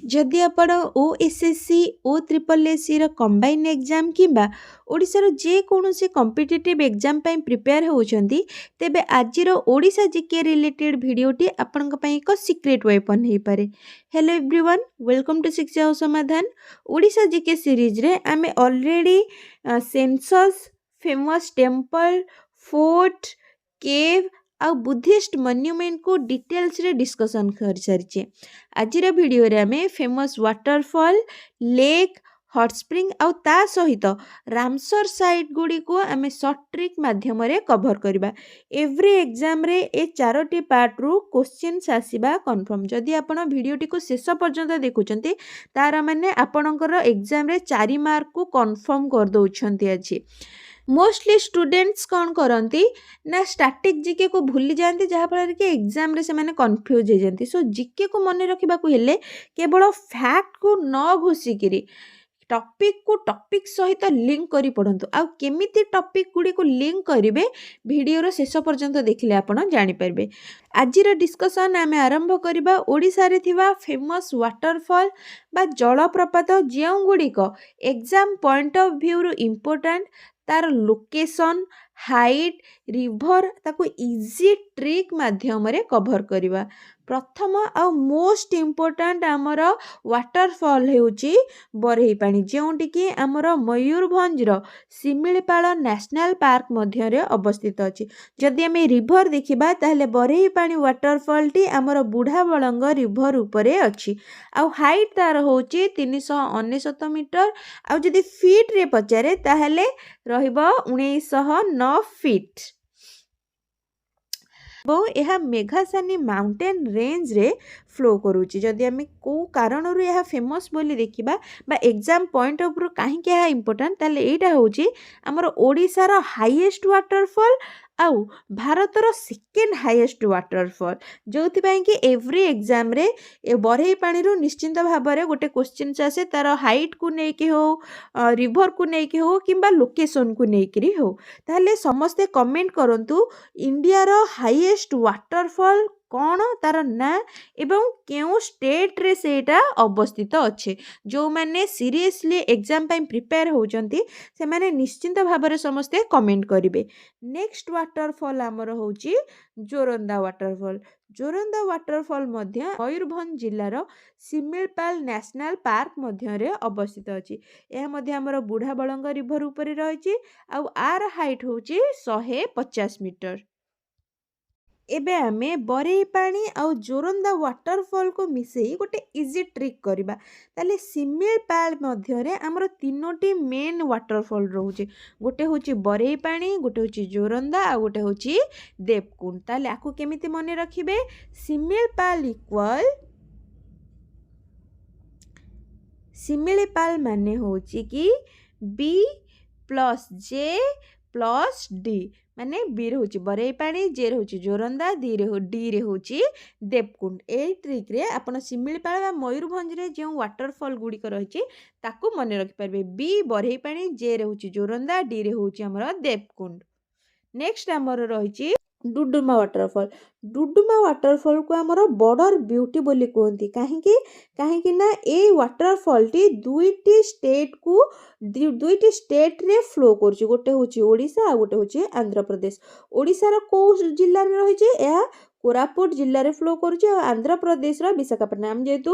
जदि आपण ओएसएससी ओ triple SC रो combine exam किंबा ओडिशार जेकोसी कॉम्पिटिटिव एग्जाम ପାଇଁ ପ୍ରିପେୟାର ହେଉଛନ୍ତି ତେବେ ଆଜିର ଓଡ଼ିଶା ଜିକେ ରିଲେଟେଡ୍ ଭିଡ଼ିଓଟି ଆପଣଙ୍କ ପାଇଁ ଏକ ସିକ୍ରେଟ୍ ୱେପନ୍ ହେଇପାରେ। ହେଲୋ ଏଭ୍ରିୱାନ୍, ୱେଲକମ୍ ଟୁ ଶିକ୍ଷା ଓ ସମାଧାନ। ଓଡ଼ିଶା ଜିକେ ସିରିଜରେ ଆମେ already census, famous temple, fort, cave ଆଉ ବୁଦ୍ଧିଷ୍ଟ ମନ୍ୟୁମେଣ୍ଟ को डिटेल्स रे डिस्कशन कर सारिछे। आजिर वीडियो रे आमे famous waterfall, lake, hot spring आउ ता सहित रामसर साइट गुडी को आमे शॉर्ट ट्रिक माध्यम रे कवर करबा। एवरी एग्जाम रे ए चारोटी पार्ट रु क्वेश्चंस आसीबा कंफर्म। जदि आपण वीडियोटी को शेष पर्यंत देखुचंती तार माने आपणकर एग्जाम रे 4 मार्क को कंफर्म कर दउछंती अछि। मोस्टली स्टूडेंट्स कौन करती ना स्टैटिक जीके को भूली जाती जहाँफल कि एग्जाम रे से माने कन्फ्यूज हो जाती। सो जीके को मन रखा हेले केवल फैक्ट को न घुसिकी टॉपिक को टॉपिक सहित लिंक करी पढ़ंतु। आउ केमिति टॉपिक गुडी को लिंक करिवे वीडियो शेष पर्यंत देखिले आपण जानि पारबे। आजिर डिस्कशन आमे आरंभ करिबा ओडिसा रे थिबा फेमस वाटरफॉल बा जलप्रपात जेउ गुडीक एग्जाम पॉइंट ऑफ व्यू रु इम्पोर्टेंट तार लोकेशन, हाइट, रिवर ताको इजी ट्रिक माध्यम रे कवर करिबा। प्रथम आ मोस्ट इम्पोर्टेंट आमर वाटरफॉल हेउची बरही पानी जेउंटी कि आमर मयूरभंज रो शिमिलीपाल नेशनल पार्क मध्य रे अवस्थित अछि। जदि आमे रिवर देखिबा ताहले बरही पानी वाटरफॉल टी आमर बुढ़ा बळंग रिवर उपरे अछि। आ हाइट तार होची 399 मीटर। आ जदि फीट रे पचारे ताहले रहिबो 1909 फीट। यह मेघासानी माउंटेन रेंज रे फ्लो करूची। जदि आम को कारण यह फेमस बोली देखिबा बा एग्जाम पॉइंट ऑफ व्यू कहीं क्या इंपोर्टेंट ताले एटा होची हमर ओडिसा रो हाईएस्ट वाटरफॉल आउ भारतर सेकेंड हाईएस्ट वाटरफॉल जोथि पई कि एवरी एग्जाम रे ए बरही पानी रु निश्चिंत भाव रे गोटे क्वेश्चन आसे तार हाइट को नेकी हो, रिवर को नेकी हो किंबा लोकेशन को नेकी हो। ताले समस्ते कमेंट करंतु इंडिया रो हाईएस्ट वाटरफॉल कौन तार ना एवं केउ स्टेट रे सेटा अवस्थित अच्छे। जो मैंने सीरियसली एग्जाम पाई प्रिपेयर होउचंती से माने निश्चिंत भाव रे समस्ते कमेंट करिवे। नेक्स्ट वाटरफॉल आमर होची जोरंदा वाटरफॉल। जोरंदा वाटरफॉल मध्य मयूरभंज जिल्लार शिमिलीपाल नेशनल पार्क मध्य रे अवस्थित अछि। यह मध्य आमर बुढ़ा बळंग रिवर उपरे रहिछि। आउ आर हाइट होची 150 मीटर। एबे आमे बरही पानी आउ जोरंदा वाटरफॉल को मिसेई गोटे इजी ट्रिक करिबा। ताले शिमिलीपाल मध्य रे आमर तीनोटी मेन वाटरफॉल रहउचे। गोटे होची बरही पानी, गोटे होची जोरंदा आ गोटे होची देवकुंड। ताले आकु केमिति मने रखिबे शिमिलीपाल इक्वल शिमिलीपाल माने होची कि B plus J plus D माने बी रे होची बरही पानी, जे रे होची जोरंदा, डी रे होची देवकुंड। ए ट्रिक रे आपण शिमिलीपाल बा मयूरभंज रे जे वाटरफॉल गुडी को रहिची ताकू मने रखि परबे। बी बरही पानी, जे रे होची जोरंदा, डी रे होची हमर देवकुंड। नेक्स्ट हमर रहिची डुडुमा वाटरफॉल। डुडुमा वाटरफॉल को हमर बॉर्डर ब्यूटी बोली कहती। कहीं ना ए वाटरफॉल टी दुईटी स्टेट रे फ्लो करछि। गोटे होछि ओडिशा आ गोटे होछि आंध्र प्रदेश। ओडिशा रो को जिल्ला रे रहिछि या कोरापुट जिल्ला रे फ्लो करुछि। आंध्र प्रदेश रो विशाखापट्टनम। हम जेतु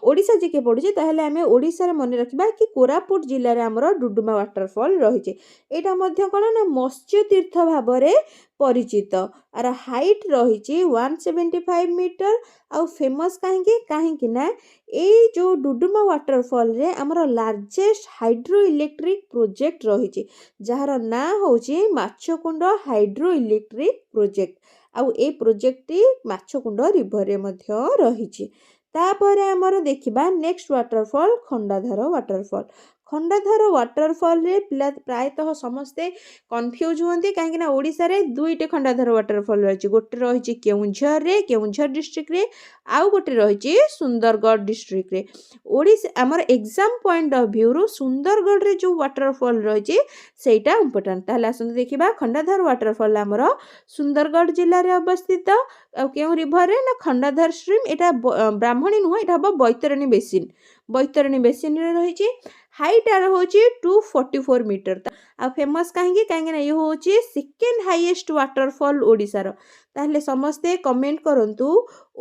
ओडिशा जिके पढुछि ताहले हमें ओडिशा रे मने रखिबा कि कोरापुट जिल्ला रे हमर डुडुमा वाटरफॉल रहिछि। एटा मध्य कोन ना मत्स्य तीर्थ भाव रे परिचित। आर हाइट रहिछि 175 मीटर। आ फेमस कहीं ना ए जो डुडुमा वाटरफॉल रे हमर लार्जेस्ट हाइड्रो इलेक्ट्रिक प्रोजेक्ट रहिछि जहार ना होछि माछकुंड हाइड्रो इलेक्ट्रिक प्रोजेक्ट। आउ ए प्रोजेक्ट टी माछकुंड रिवर रे मध्य रहिछि। तापर हमर देखिबा next waterfall Khandadhar waterfall. Khandadhar waterfall रे पिला प्रायतः समस्ते कन्फ्यूज हुअन्ति कहीं ओडिशा रे दुईटे खंडाधार वाटरफॉल रही गोटे रही केउंझर रे केउंझर डिस्ट्रिक्ट रे आउ गोटे रही सुंदरगढ़ डिस्ट्रिक्ट रे ओडिशा आमर एग्जाम पॉइंट ऑफ व्यू रु सुंदरगढ़ रे जो वाटरफॉल रही सेटा इंपोर्टेंट ताहले आसंतु देखिबा खंडाधार वाटरफॉल आमर सुंदरगढ़ जिल्ला रे अवस्थित केउ रिभर रे ना खंडाधार स्ट्रीम एटा ब्राह्मणी नुह एटा हम बैतरणी बेसिन रे रही हाइट आर होची 244 मीटर आ फेमस कहीं ये होची सेकेंड हाईएस्ट वाटरफॉल ओडिशार ताहले समस्ते कमेंट करंतु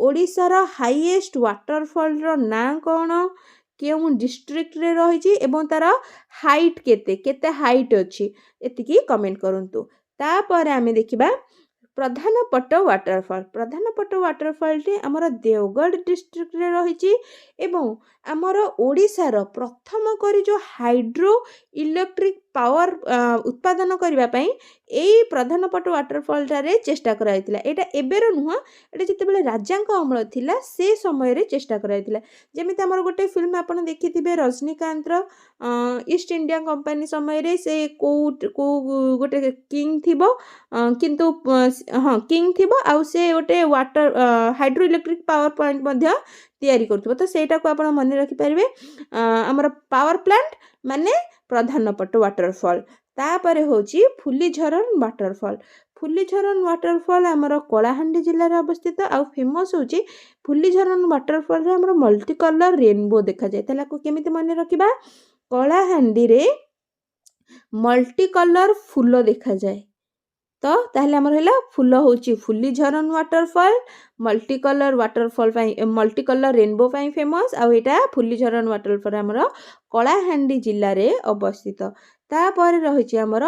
ओडिशार हाईएस्ट वाटरफॉल रो ना कौन केउं डिस्ट्रिक्ट रे रही एवं तार हाइट केते हाइट अच्छी एतिकी कमेंट करंतु तापर आमे देखिबा प्रधानपट वाटरफॉल टी आमर देवगढ़ डिस्ट्रिक्ट रे रही एवं आमर ओडिशार प्रथम करी जो हाइड्रो इलेक्ट्रिक पावर उत्पादन करबा पई एई प्रधानपट वाटरफॉल रे चेष्टा कराइतिला एटा एबेर नुह एटा जते राजांक अमल थिला से समय रे चेष्टा कराइतिला जेमिति हमर गोटे फिल्म आपण देखिथिबे रजनीकांत रो ईस्ट इंडिया कंपनी समय रे से को गोटे किंग थिबो किंतु हाँ किंग थिबो आउ से गोटे water hydro electric power plant मध्य तैयारी करथबो तो सेटा को आपण मन रखि परिबे हमर पावर प्लांट माने प्रधानपट वाटरफॉल तापरे होची फुलीझरन वाटरफॉल आमर कलाहांडी जिल्ला रे अवस्थित आ फेमस होची फुलीझरन वाटरफॉल रे हमर मल्टी कलर रेनबो देखा जाय ताला को केमिति मन रखिबा कलाहांडी रे मल्टी कलर फूल देखा जाए तो ताहले हमर हैला फूल होची फुलीझरन वाटरफॉल मल्टी कलर रेनबो पाई फेमस आ एटा फुलीझरन वाटरफॉल हमर कलाहांडी जिल्ला रे अवस्थित तापर रही हमर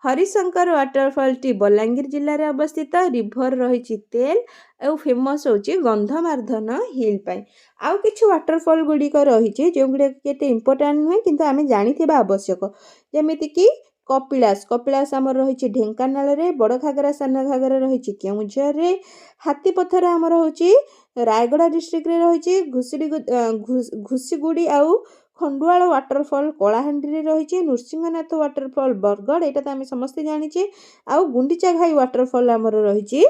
हरिशंकर वाटरफॉल टी बलांगीर जिल्ला रे अवस्थित रिभर रही तेल आ फेमस होची गंधमार्धन हिल पाई आउ किछि वाटरफॉल गुडी को रही जो गुडी केते इंपोर्टेंट नुहे किंतु आमे जानिथिबा आवश्यक जेमिति कि कपिलास आमर रही ढेंकानाल रे बड़ घागरा सान घागरा रही केउंझर रे हाथीपथर आमर होची रायगड़ा डिस्ट्रिक्ट रे रही घुसीगुड़ी आउ खंडुआल वाटरफॉल कलाहांडी रे रही नृसिंहनाथ वाटरफॉल बरगढ़ एटा तो आम समस्ते जानिचे आउ गुंडीचा घाई वाटरफॉल आमर रही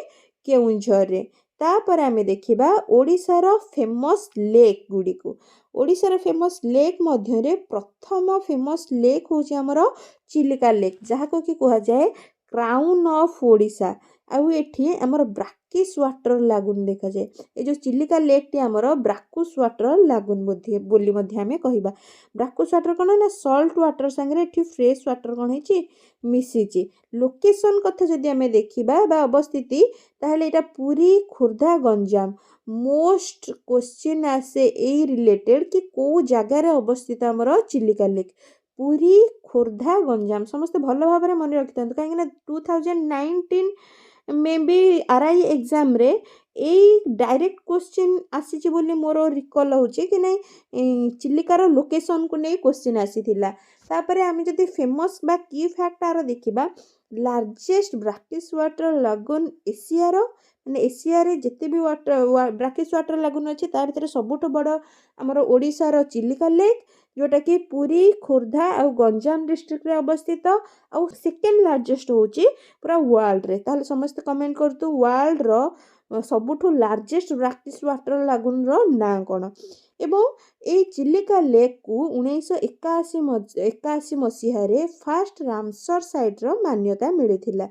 केउंझर रे तापर आमे देखिबा ओडिशार फेमस लेक गुडी को ओडिशार फेमस लेक मध्य रे प्रथम फेमस लेक होची हमर चिलिका लेक जहा को कि कहा जाए क्राउन ऑफ ओडिशा आउ एठी हमर ब्राकिस वाटर लागुन देखा जाए ए जो चिलिका लेक टी हमर ब्राकुस वाटर लागुन बोली मध्य आमे कहिबा ब्राकुस वाटर कोन ना सॉल्ट वाटर संगे एठी फ्रेश वाटर कोन हेची मिसिची लोकेशन कथा जदि आमे देखिबा बा अवस्थिति ताहले एटा पूरी खुर्दा गंजाम मोस्ट क्वेश्चन आसे ए रिलेटेड कि को जगह रे अवस्थित हमर चिलिका लेक पूरी खुर्दा गंजाम समस्त भल भाव में मन रखिथांतु कहीं 2019 मे बी आरआई एग्जाम रे ए डायरेक्ट क्वेश्चन आसी बोली मोर रिकॉल होची कि नहीं चिलिकार लोकेशन को नहीं क्वेश्चन आसीथिला तापरे आमे जदि फेमस बा की फैक्ट आरो देखिबा लार्जेस्ट ब्राकिस वाटर लागुन एशिया रो माने एशिया रे जते भी वाटर ब्राकिस वाटर लागुन अछि ता भीतर सबुठ बड़ हमर ओडिसा रो चिलिका लेक जोटा कि पूरी खुर्दा और गंजाम डिस्ट्रिक्ट रे अवस्थित और सेकेंड लार्जेस्ट होची पूरा वर्ल्ड रे ताहले समस्त कमेंट करतु वर्ल्ड रो सबुठु लार्जेस्ट ब्राकिस वाटर लागुन रो ना कोन एवं ए चिलिका लेक को 1981 मसीह रे फर्स्ट रामसर साइट रो मान्यता मिलिथिला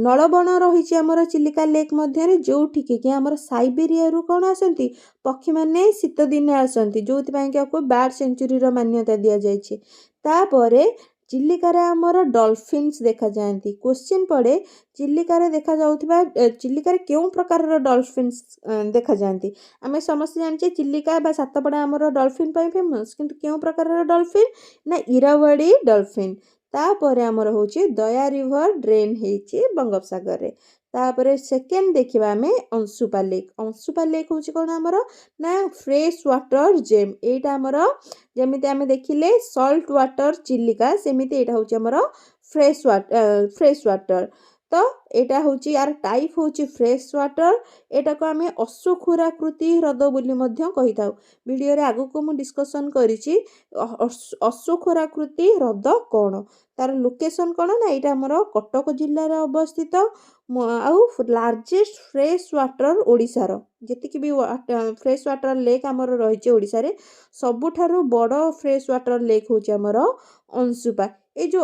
नलबण रही आमर चिलिका लेक मध्य जो कि आमर साइबेरिया रु कौन आसती पक्षी माने शीत दिने आसती जो आपको बर्ड सेंचुरी रो मान्यता दि जाइए तापरे चिलिकार आमर डॉल्फिन्स देखा जाती क्वेश्चन पड़े चिलिकार देखा जाउथिबा चिलिकार केउं प्रकार डॉल्फिन्स देखा जाती आमे समस्त जानिचे चिलिका बा सातपड़ा आमर डॉल्फिन पाई फेमस किंतु केउं प्रकार डॉल्फिन ना इरावडी डॉल्फिन तापर आमर होची दया रिवर ड्रेन हेची बंगोपसागर रे तापर सेकेंड देखिबा आमे अंशुपा लेक होची कोन आमर ना फ्रेश वाटर जेम एटा आमर जेमिति आमे देखिले सॉल्ट वाटर चिलिका सेमिति एटा होची आमर फ्रेश वाटर तो एटा होची यार टाइप होची फ्रेश वाटर एटा को आमे अश्वखुराकृति ह्रद बोली मध्य कहि थाउ वीडियो रे आगु को मु डिस्कशन करिछि अश्वखुराकृति ह्रद कोन तार लोकेशन कोन ना एटा हमर कटक जिल्ला रे अवस्थित आउ लार्जेस्ट फ्रेश वाटर ओडिसा रो जेतिकी भी फ्रेश वाटर लेक हमर रहिছে ओडिसा रे सबुठारु बड़ फ्रेश वाटर लेक होची हमर अंशुपा ए जो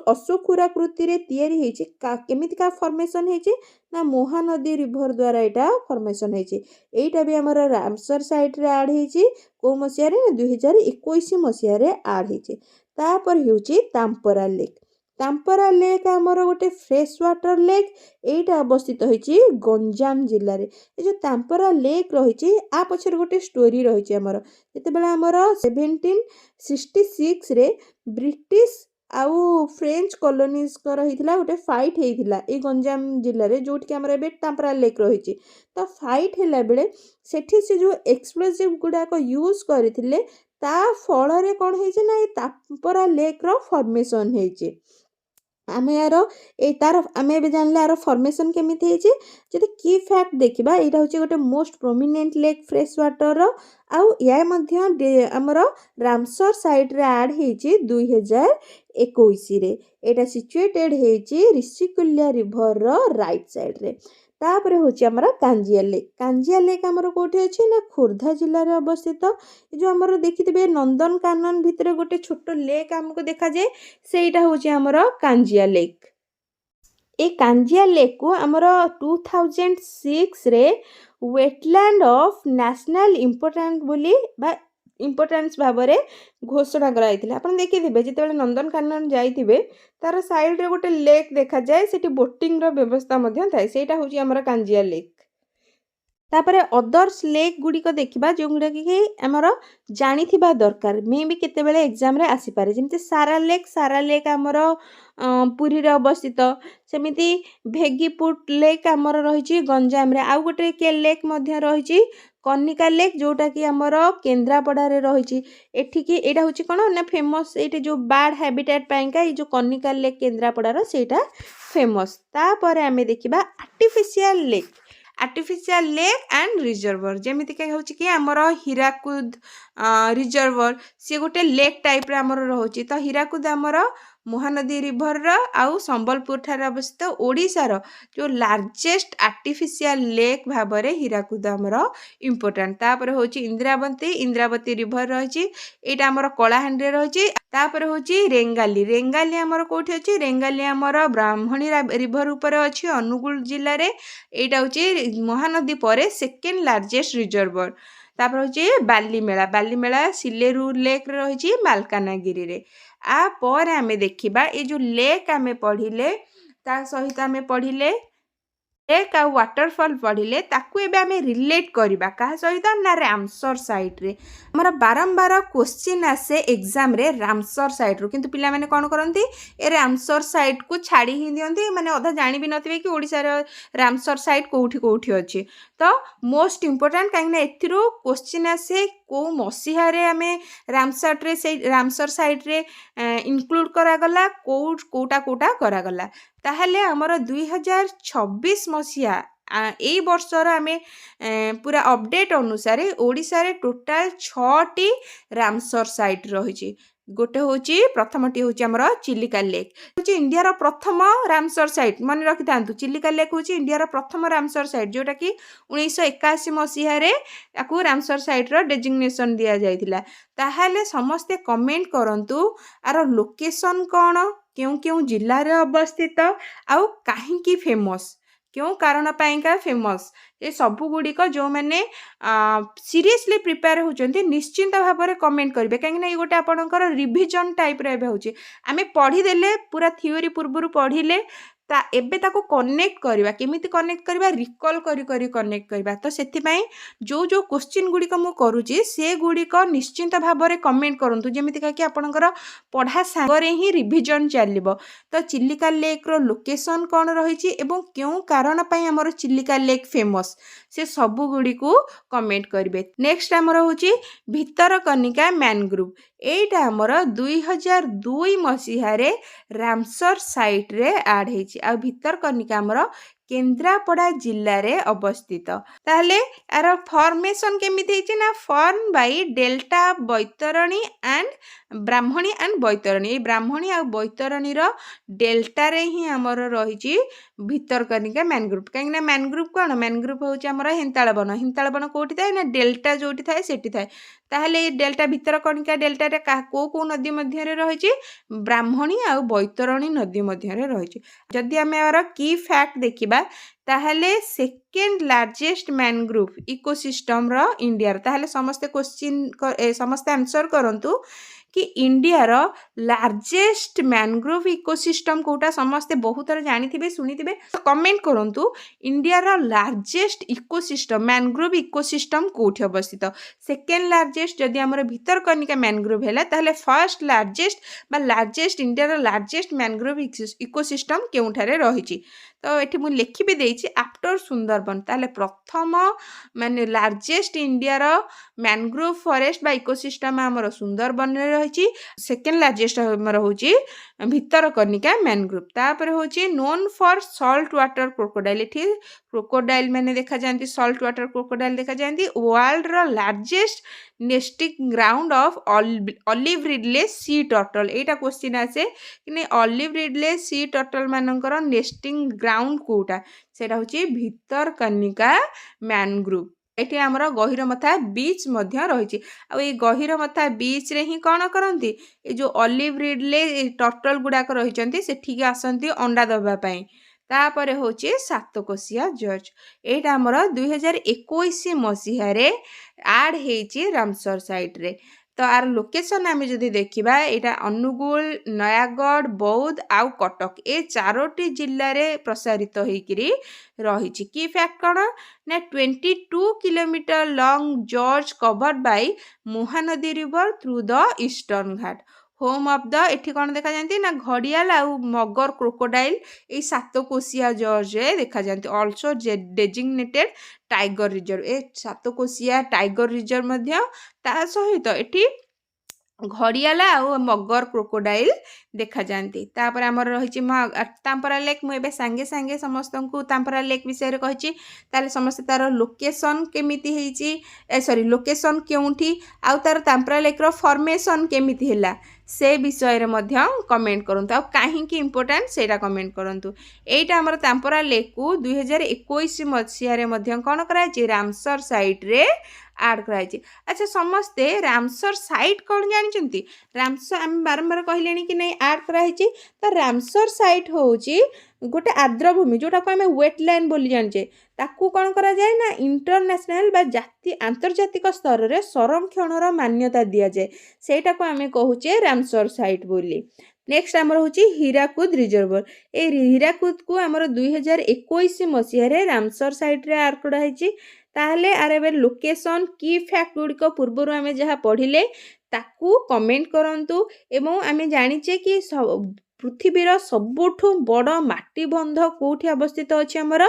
अश्वखुराकृति रे तयारी हेछि केमिति का फॉर्मेशन हेछि ना महानदी रिवर द्वारा एटा फॉर्मेशन हेछि एटा भी हमर रामसर साइट रे ऐड हेछि को मसिया रे 2021 मसिया रे ऐड हेछि तापर हेउछि तांपरा लेक हमर गोटे फ्रेश वाटर लेक एटा अवस्थित होइछि गंजाम जिल्ला रे ए जो तांपरा लेक रहिछि आ पछर गोटे स्टोरी रहिछि हमर जते बेला हमर 1766 रे ब्रिटिश आउ फ्रेंच कॉलोनीज कर रहिथिला गोटे फाइट हेइथिला ए गंजाम जिल्ला रे जोठ के हमर एबे तांपरा लेक रहिछि तो फाइट हैला बेले सेठी से जो एक्सप्लोसिव गुडा को यूज करथिले ता फल रे कोन हेइछि ना ए तांपरा लेक रो फॉर्मेशन हेइछि आमे यार ए तार आमे बे जानले यार फॉर्मेशन केमिति हेछि जदि की फैक्ट देखिबा एटा होछि गोटे most prominent lake fresh water रो आउ या मध्य हमर रामसर साइट रे ऐड हेछि 2021 रे एटा सिचुएटेड हेछि ऋषिकुल्या रिवर रो राइट साइड रे तापर होछि हमरा कांजिया लेक हमर कोठी अछि ना खोर्धा जिल्ला रे अवस्थित जो हमर देखितबे नंदन कानन भितरे गोटे छोटो लेक हमको देखा जाय सेटा होछि हमर कांजिया लेक ए कांजिया लेक को हमर 2006 रे वेटलैंड ऑफ नेशनल इंपोर्टेंट बोली बा इंपोर्टेंस भाबरे घोषणा कराइथिले आपण देखिथिबे जेतेबेले नंदनकानन जाइथिबे तार साइड रे गोटे लेक देखा जाय सेठी बोटिंग रो व्यवस्था मध्य थाय सेटा होची हमर कांजिया लेक तापरे अदर्स लेक गुडी को देखिबा जो गुडा कि हमर जानिथिबा दरकार मे भी केतेबेले एग्जाम रे आसी पारे जेमते सारा लेक हमर पुरी रे अवस्थित सेमिति भेगीपुट लेक हमर रहिछि गंजाम रे आउ गोटे के लेक मध्य रहिछि कनिका लेक जोटा कि हमर केंद्रापड़ा रे रहिछि एठी कि एटा होछि कोन ना फेमस एटे जो बार्ड हैबिटेट पाइका ए जो कनिका लेक केंद्रापड़ा रो सेटा फेमस तापरे हमें देखिबा आर्टिफिशियल लेक एंड रिजर्वर जेमिति के होछि कि हमर हीराकुद रिजर्वर से गोटे लेक टाइप रे हमर रहउछि तो हीराकुद हमर महानदी रिवर रो आउ संबलपुर ठार अवस्थित ओडिसा रो जो लार्जेस्ट आर्टिफिशियल लेक भाबरे हीराकुद हमर इंपोर्टेंट तापर होछि इंद्रावती रिवर रहिछि एटा हमर कलाहांडी रे रहिछि तापर होछि रेंगाली हमर कोठी अछि रेंगाली हमर ब्राह्मणी रिवर ऊपर अछि अनुगुल जिल्ला रे एटा होछि महानदी परे सेकेंड लार्जेस्ट रिजर्वर तापर होछि बालीमेला सिलेरू लेक रे रहिछि मालकानगिरी रे आ पर हमें देखिबा ए जो लेक हमें पढ़िले ता सहित हमें पढ़िले लेक आ वाटरफॉल पढ़िले ताकू एबे हमें रिलेट करिबा का सहित ना रामसर साइट रे हमर बारंबार क्वेश्चन आसे एग्जाम रे रामसर साइट रो किंतु पिला माने कोन करंती ए रामसर साइट को छाड़ी ही दियंती माने अधा जानि भी नथिबे कि ओडिसा रे रामसर साइट कोठी अछि तो मोस्ट इंपोर्टेंट काहे ना एथिरो क्वेश्चन आसे को मसिहा रे हमें रामसर साइट रे इंक्लूड करा गला कोटा करा गला ताहले हमर 2026 मसिहा ए वर्षर आमे पूरा अपडेट अनुसार ओडिसा रे टोटल 6 टी रामसर साइट रहिछि गोटे होची प्रथमटी होची हमर चिलिका लेक होची इंडिया रो प्रथम रामसर साइट मन रखि थांतु चिलिका लेक होची इंडिया रो प्रथम रामसर साइट जोटा कि 1981 मसिहा रे ताकू रामसर साइट रो डेजिग्नेशन दिया जायतिला ताहाले समस्ते कमेंट करंतु आरो लोकेशन कोन क्यों जिल्ला रे अवस्थित आउ काहे की फेमस क्यों कारण पाइका फेमस ये सबु गुडी को जो मैंने सीरियसली प्रिपेयर होचंती निश्चिंत भाव में कमेंट करेंगे कहीं ये गोटे आपणकर रिविजन टाइप रे होची आमे पढ़ी देले पूरा थ्योरी पूर्व पढ़िले ता एबे ताको कनेक्ट करबा केमिति कनेक्ट करबा रिकॉल करी कनेक्ट करबा तो सेति पई जो क्वेश्चन गुडी को मु करूची से गुडी को निश्चिंत भाव में कमेंट करंतु जेमिति का कि आपणकर पढ़ा सांगरे ही रिविजन चलिबो तो चिलिका लेक रो लोकेशन कोन रहिछि एवं क्यों कारण पई हमर चिलिका लेक फेमस से सबु गुडी को कमेंट करबे नेक्स्ट हमर होची भितरकनिका मैनग्रोव এইটা ଆମର 2002 ମସିହାରେ ରାମସର ସାଇଟ୍ରେ ଆଡ଼୍ ହେଇଛି। ଆଉ ଭିତରକନିକା ଆମର କେନ୍ଦ୍ରାପଡ଼ା ଜିଲ୍ଲାରେ ଅବସ୍ଥିତ। ତାହେଲେ ଆର ଫର୍ମେସନ୍ କେମିତି ହେଇଛି ନା form Bai delta Baitarani and Brahmani and Baitarani. ଏଇ ବ୍ରାହ୍ମଣୀ ଆଉ ବୈତରଣୀର ଡେଲ୍ଟାରେ ହିଁ ଆମର ରହିଛି ଭିତରକନିକା ମ୍ୟାନଗ୍ରୁଭ୍। କାହିଁକିନା ମ୍ୟାନଗ୍ରୁଭ୍ କ'ଣ ମ୍ୟାନଗ୍ରୁଭ୍ ହେଉଛି ଆମର ହେନ୍ତାଳ ବନ। ହେନ୍ତାଳ ବନ କେଉଁଠି ଥାଏ ନା ଡେଲ୍ଟା ଯେଉଁଠି ଥାଏ ସେଠି ଥାଏ। ତାହେଲେ ଏଇ ଡେଲ୍ଟା ଭିତରକନିକା ଡେଲ୍ଟାରେ କେଉଁ ନଦୀ ମଧ୍ୟରେ ରହିଛି ବ୍ରାହ୍ମଣୀ ଆଉ ବୈତରଣୀ ନଦୀ ମଧ୍ୟରେ ରହିଛି। ଯଦି ଆମେ ଆର କି ଫ୍ୟାକ୍ଟ ଦେଖିବା ତାହେଲେ ସେକେଣ୍ଡ ଲାର୍ଜେଷ୍ଟ ମ୍ୟାନଗ୍ରୁଭ୍ ଇକୋସିଷ୍ଟମ୍ର ଇଣ୍ଡିଆର। ତାହେଲେ ସମସ୍ତେ ଆନ୍ସର କରନ୍ତୁ कि इंडियार लार्जेस्ट मैनग्रोव इकोसिस्टम कोटा समस्ते बहुत थर जानी शुणी कमेंट करंतु इंडियार लार्जेस्ट इकोसिस्टम मैनग्रोव इकोसिस्टम कोठी अवस्थित। सेकेंड लार्जेस्ट जदि आमर भितरकनिका मैनग्रोव है ताहले फर्स्ट लार्जेस्ट इंडियार लार्जेस्ट मैनग्रोव इकोसिस्टम केउठारे रही। तो ये मुझे लिखि भी देछि आफ्टर सुंदरबन ताहले प्रथम माने लार्जेस्ट इंडियार मैनग्रोव फॉरेस्ट बा इकोसिस्टम आमर सुंदरबन रे रही। सेकेंड लार्जेस्ट आमर होची भितरकनिका मैनग्रोव। तापर होची known for salt water crocodile. एठी क्रोकोडाइल माने देखा जाती सॉल्ट वाटर क्रोकोडाइल देखा जाती। वर्ल्ड रो largest nesting ground of olive ridley sea turtle. एटा क्वेश्चन आसे कि ऑलिव रिडले सी टर्टल मानकर नेस्टिंग ग्राउंड कोटा सेटा होची भितरकनिका मैनग्रोव। एठी आमर गहिरमथा बीच मध्य रही। आ गहिरमथा बीच रे ही कौन करती ये जो ऑलिव रिडले टर्टल गुड़ाक रही सेठिकी आसती अंडा दबा पाई। तापरे होची सातकोशिया जॉर्ज। एटा आमर 2021 मसीहारे आड हेची रामसर साइट रे। तो आर लोकेशन आम जदि देखा यहाँ अनुगुल नयागढ़ बौद्ध आउ कटक ए चारोटी जिले में प्रसारित होकरी रही। की फैक्ट कौन ना 22 kilometre long George covered by Mahanadi river through the eastern Ghat. Home of the एठी कौन देखा जाती ना घड़ियाल आउ मगर क्रोकोडाइल ये सातकोशिया जॉर्ज देखा जाती। Also designated tiger reserve. ए सातकोशिया टाइगर रिजर्व मध्य ता सहित एठी घड़ियाला आउ मगर क्रोकोडाइल देखा जाती। तापर आमर रही तांपरा लेक। मुझे सांगे सांगे समस्त को तांपरा लेक विषय कही ताले समस्ते तार लोकेशन केमिति हेची सॉरी लोकेशन केउठी आउ तार तांपरा लेक रो फॉर्मेशन केमिति हैला से विषय रे मध्य कमेंट करंतु। आ काहे की इंपोर्टेंट सेटा कमेंट करंतु। एटा हमर तांपरा लेक को 2021 मसीहा रे मध्य कोन कराई रामसर साइट रे आड कराई। अच्छा समस्ते रामसर साइट कौन जानते रामसर आम बारंबार कहले कि नहीं आड कराई। तो रामसर साइट होची गोटे आर्द्रभूमि जोटा को आम वेटलैंड बोली जाने ताकू कौन करा जाए ना इंटरनेशनल बा जाति आंतर्जातिक स्तर रे संरक्षणर मान्यता दि जाए सेटा को आम कहूचे रामसर साइट बोली। नेक्स्ट आमर होची हीराकुद रिजर्वर। ए हीराकुद को आमर 2021 मसीह रामसर साइट रे आड कराई। ताहले आर एबे लोकेशन की फैक्ट गुड़िक पूर्वर आम जहाँ पढ़िले ताकू कमेंट करंतु। एवं आम जानिचे कि पृथ्वीर सबुठु बड़ माटी बंध कोठी अवस्थित अछि हमर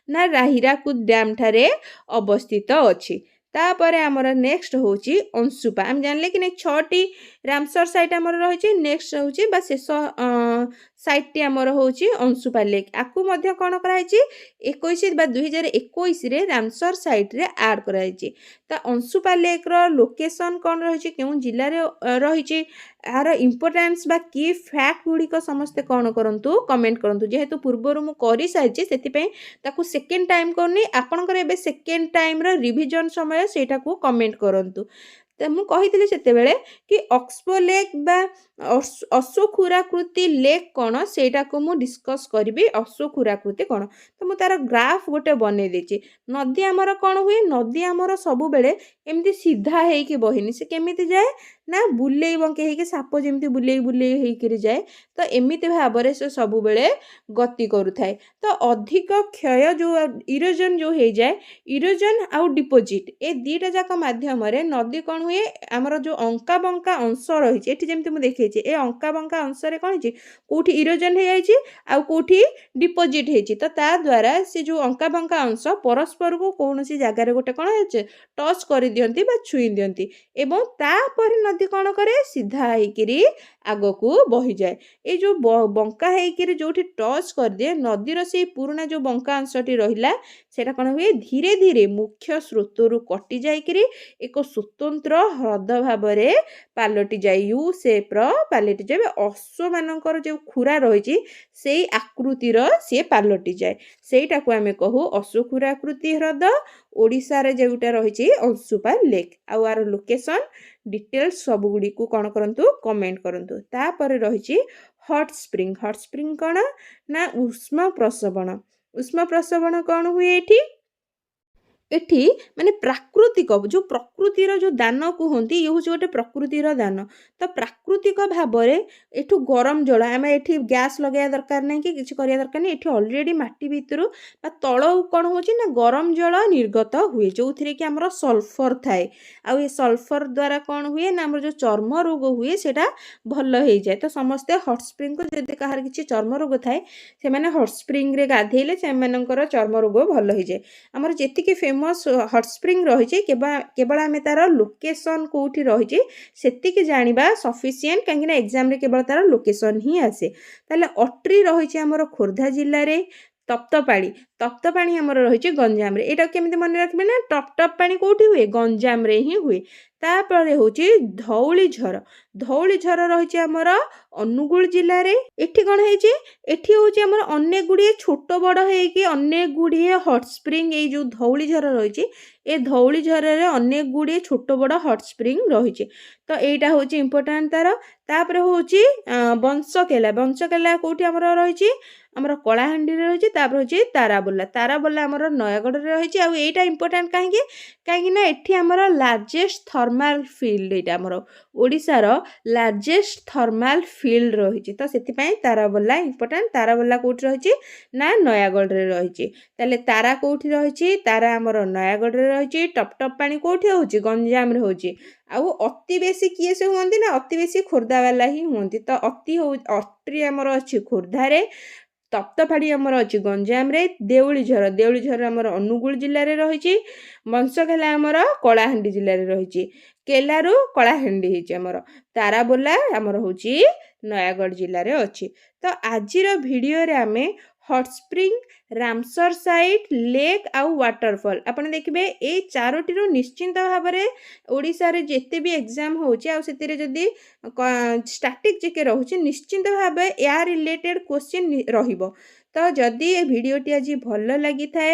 ना हीराकुद डैम ठारे अवस्थित अछि। तापरे आमर नेक्स्ट होची अंशुपा। आम जानले कि 6टी रामसर साइट आमर रही। नेक्स्ट होची बा शेष साइट टी आमर होची अंशुपा लेक। आकु मध्य कोन कराई 21 बा 2021 रे रामसर साइट रे ऐड कराई। तो अंशुपा लेक रो लोकेशन कौन रही क्यों जिले रे रही यार इंपोर्टेंस बा की फैक्ट गुड़िक समस्ते कौन करंतु कमेंट करंतु। जेहेतु पूर्वर मु करि सारिछि सेतिपई ताकू सेकेंड टाइम करनी आपनकर एबे सेकेंड टाइम रो रिवीजन समय सेटा को कमेंट करंतु। तो मुझे कही से कि ऑक्सबो लेक बा अश्वक्षुराकृति लेक कौन सेटा को मु डिस्कस करी। अश्वक्षुराकृति कौन तो मुझे तार ग्राफ गोटे बनई देछि। नदी आमर कौन हुए नदी आमर सबु बेले एमती सीधा होइकी बहिनी से केमिति जाए ना बुलेई बंके साप जमी बुलेई बुलेई होकर जाए। तो एमिति भाव से सबु बेले गति करुथाए। तो अधिक क्षय जो इरोजन जो हो जाए इरोजन आउ डिपोजिट ए दीटा जाक माध्यम नदी कौन हुए आमर जो अंका बंका अंश रही है जमी मुझे देखी ए अंका बंका अंश कौन कौटी इरोजन हो जाए आउ कौटी डिपोजिट होती। तो ता द्वारा से जो अंका बंका अंश परस्पर को कौन सी जगार गोटे कौन टच कर दियंती बा छुई दियंती एवं तापर ନଦୀ କ'ଣ କରେ ସିଧା ହେଇକିରି ଆଗକୁ ବହିଯାଏ। ଏ ଯେଉଁ ବଙ୍କା ହେଇକିରି ଯେଉଁଠି ଟଚ୍ କରିଦିଏ ନଦୀର ସେଇ ପୁରୁଣା ଯେଉଁ ବଙ୍କା ଅଂଶଟି ରହିଲା ସେଇଟା କ'ଣ ହୁଏ ଧୀରେ ଧୀରେ ମୁଖ୍ୟ ସ୍ରୋତରୁ କଟି ଯାଇକିରି ଏକ ସ୍ୱତନ୍ତ୍ର ହ୍ରଦ ଭାବରେ ପାଲଟିଯାଏ। ୟୁ ସେପ୍ର ପାଲଟିଯାଏ। ଅଶ୍ୱମାନଙ୍କର ଯେଉଁ ଖୁରା ରହିଛି ସେଇ ଆକୃତିର ସିଏ ପାଲଟିଯାଏ। ସେଇଟାକୁ ଆମେ କହୁ ଅଶ୍ୱଖୁରାକୃତି ହ୍ରଦ। ଓଡ଼ିଶାରେ ଯେଉଁଟା ରହିଛି ଅଂଶୁପା ଲେକ୍। ଆଉ ଆର ଲୋକେସନ୍ ଡିଟେଲ୍ସ ସବୁଗୁଡ଼ିକୁ କ'ଣ କରନ୍ତୁ କମେଣ୍ଟ କରନ୍ତୁ। ତାପରେ ରହିଛି ହଟ୍ ସ୍ପ୍ରିଙ୍ଗ। ହଟ୍ ସ୍ପ୍ରିଙ୍ଗ କ'ଣ ନା ଉଷ୍ମ ପ୍ରସବଣ। ଉଷ୍ମ ପ୍ରସବଣ କ'ଣ ହୁଏ ଏଠି ଏଠି ମାନେ ପ୍ରାକୃତିକ ଯେଉଁ ପ୍ରକୃତିର ଯେଉଁ ଦାନ କୁହନ୍ତି ଇଏ ହେଉଛି ଗୋଟେ ପ୍ରକୃତିର ଦାନ। ତ ପ୍ରାକୃତିକ ଭାବରେ ଏଠୁ ଗରମ ଜଳ ଆମେ ଏଠି ଗ୍ୟାସ୍ ଲଗାଇବା ଦରକାର ନାହିଁ କି କିଛି କରିବା ଦରକାର ନାହିଁ। ଏଠି ଅଲରେଡ଼ି ମାଟି ଭିତରୁ ବା ତଳକୁ କ'ଣ ହେଉଛି ନା ଗରମ ଜଳ ନିର୍ଗତ ହୁଏ ଯେଉଁଥିରେ କି ଆମର ସଲଫର ଥାଏ। ଆଉ ଏ ସଲଫର ଦ୍ୱାରା କ'ଣ ହୁଏ ନା ଆମର ଯେଉଁ ଚର୍ମ ରୋଗ ହୁଏ ସେଇଟା ଭଲ ହେଇଯାଏ। ତ ସମସ୍ତେ ହଟ୍ ସ୍ପ୍ରିଙ୍ଗକୁ ଯଦି କାହାର କିଛି ଚର୍ମ ରୋଗ ଥାଏ ସେମାନେ ହଟ୍ ସ୍ପ୍ରିଙ୍ଗରେ ଗାଧେଇଲେ ସେମାନଙ୍କର ଚର୍ମ ରୋଗ ଭଲ ହେଇଯାଏ। ଆମର ଯେତିକି ଫେମସ୍ ହଟ୍ ସ୍ପ୍ରିଙ୍ଗ ରହିଛି କେବଳ ଆମେ ତାର ଲୋକେସନ୍ କେଉଁଠି ରହିଛି ସେତିକି ଜାଣିବା ସଫିସିଏଣ୍ଟ କାହିଁକିନା ଏକ୍ଜାମରେ କେବଳ ତାର ଲୋକେସନ୍ ହିଁ ଆସେ। ତାହେଲେ ଅଟ୍ରି ରହିଛି ଆମର ଖୋର୍ଦ୍ଧା ଜିଲ୍ଲାରେ। ତପ୍ତପାଣି ଆମର ରହିଛି ଗଞ୍ଜାମରେ। ଏଇଟା କେମିତି ମନେ ରଖିବେ ନା ଟପ୍ ପାଣି କେଉଁଠି ହୁଏ ଗଞ୍ଜାମରେ ହିଁ ହୁଏ। ତାପରେ ହେଉଛି ଧଉଳିଝର। ଧଉଳିଝର ରହିଛି ଆମର ଅନୁଗୁଳ ଜିଲ୍ଲାରେ। ଏଠି କ'ଣ ହେଇଛି ଏଠି ହେଉଛି ଆମର ଅନେକ ଗୁଡ଼ିଏ ଛୋଟ ବଡ଼ ହେଇକି ଅନେକ ଗୁଡ଼ିଏ ହଟ୍ ସ୍ପ୍ରିଙ୍ଗ ଏଇ ଯେଉଁ ଧଉଳିଝର ରହିଛି ଏ ଧଉଳିଝରରେ ଅନେକ ଗୁଡ଼ିଏ ଛୋଟ ବଡ଼ ହଟ୍ ସ୍ପ୍ରିଙ୍ଗ ରହିଛି। ତ ଏଇଟା ହେଉଛି ଇମ୍ପୋର୍ଟାଣ୍ଟ ତାର। ତାପରେ ହେଉଛି ବଂଶକେଲା। ବଂଶକେଲା କେଉଁଠି ଆମର ରହିଛି ଆମର କଳାହାଣ୍ଡିରେ ରହିଛି। ତାପରେ ହେଉଛି ତାରାବୋଲା ଆମର ନୟାଗଡ଼ରେ ରହିଛି। ଆଉ ଏଇଟା ଇମ୍ପୋର୍ଟାଣ୍ଟ କାହିଁକି ନା ଏଠି ଆମର ଲାର୍ଜେଷ୍ଟ ଥର୍ମାଲ ଫିଲ୍ଡ ଏଇଟା ଆମର ଓଡ଼ିଶାର ଲାର୍ଜେଷ୍ଟ ଥର୍ମାଲ ଫିଲ୍ଡ ରହିଛି। ତ ସେଥିପାଇଁ ତାରାବୋଲା ଇମ୍ପୋର୍ଟାଣ୍ଟ। ତାରାବୋଲା କେଉଁଠି ରହିଛି ନା ନୟାଗଡ଼ରେ ରହିଛି। ତାହେଲେ ତାରା କେଉଁଠି ରହିଛି ତାରା ଆମର ନୟାଗଡ଼ରେ ରହିଛି। ଟପ୍ ପାଣି କେଉଁଠି ହେଉଛି ଗଞ୍ଜାମରେ ହେଉଛି। ଆଉ ଅତି ବେଶୀ କିଏ ସେ ହୁଅନ୍ତି ନା ଅତି ବେଶୀ ଖୋର୍ଦ୍ଧାବାଲା ହିଁ ହୁଅନ୍ତି। ତ ଅଟ୍ରି ଆମର ଅଛି ଖୋର୍ଦ୍ଧାରେ। ତପ୍ତପାଣି ଆମର ଅଛି ଗଞ୍ଜାମରେ। ଦେଉଳିଝର ଆମର ଅନୁଗୁଳ ଜିଲ୍ଲାରେ ରହିଛି। ବଂଶକେଲା ଆମର କଳାହାଣ୍ଡି ଜିଲ୍ଲାରେ ରହିଛି। କେଲାରୁ କଳାହାଣ୍ଡି ହେଇଛି ଆମର। ତାରାବୋଲା ଆମର ହେଉଛି ନୟାଗଡ଼ ଜିଲ୍ଲାରେ ଅଛି। ତ ଆଜିର ଭିଡ଼ିଓରେ ଆମେ hot spring Ramsar side lake ଆଉ ୱାଟରଫଲ୍ ଆପଣ ଦେଖିବେ ଏଇ ଚାରୋଟିରୁ ନିଶ୍ଚିନ୍ତ ଭାବରେ ଓଡ଼ିଶାରେ ଯେତେ ବି ଏକ୍ଜାମ୍ ହେଉଛି ଆଉ ସେଥିରେ ଯଦି ଷ୍ଟାଟିକ୍ ଜିକେ ରହୁଛି ନିଶ୍ଚିନ୍ତ ଭାବେ ୟା ରିଲେଟେଡ୍ କ୍ୱେଶ୍ଚିନ୍ ରହିବ। ତ ଯଦି ଏ ଭିଡ଼ିଓଟି ଆଜି ଭଲ ଲାଗିଥାଏ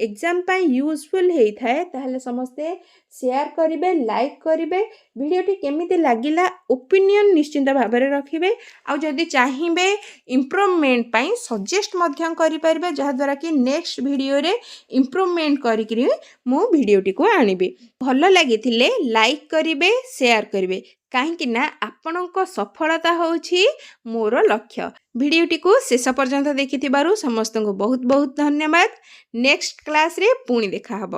ଏକ୍ଜାମ୍ ପାଇଁ ୟୁଜଫୁଲ୍ ହେଇଥାଏ ତାହେଲେ ସମସ୍ତେ ସେୟାର କରିବେ ଲାଇକ୍ କରିବେ। ଭିଡ଼ିଓଟି କେମିତି ଲାଗିଲା ଓପିନିଅନ୍ ନିଶ୍ଚିନ୍ତ ଭାବରେ ରଖିବେ। ଆଉ ଯଦି ଚାହିଁବେ ଇମ୍ପ୍ରୁଭମେଣ୍ଟ ପାଇଁ ସଜେଷ୍ଟ ମଧ୍ୟ କରିପାରିବେ ଯାହାଦ୍ୱାରା କି ନେକ୍ସଟ ଭିଡ଼ିଓରେ ଇମ୍ପ୍ରୁଭମେଣ୍ଟ କରିକିରି ମୁଁ ଭିଡ଼ିଓଟିକୁ ଆଣିବି। ଭଲ ଲାଗିଥିଲେ ଲାଇକ୍ କରିବେ ସେୟାର କରିବେ କାହିଁକି ନା ଆପଣଙ୍କ ସଫଳତା ହେଉଛି ମୋର ଲକ୍ଷ୍ୟ। ଭିଡ଼ିଓଟିକୁ ଶେଷ ପର୍ଯ୍ୟନ୍ତ ଦେଖିଥିବାରୁ ସମସ୍ତଙ୍କୁ ବହୁତ ବହୁତ ଧନ୍ୟବାଦ। ନେକ୍ସଟ କ୍ଲାସ୍ରେ ପୁଣି ଦେଖାହେବ।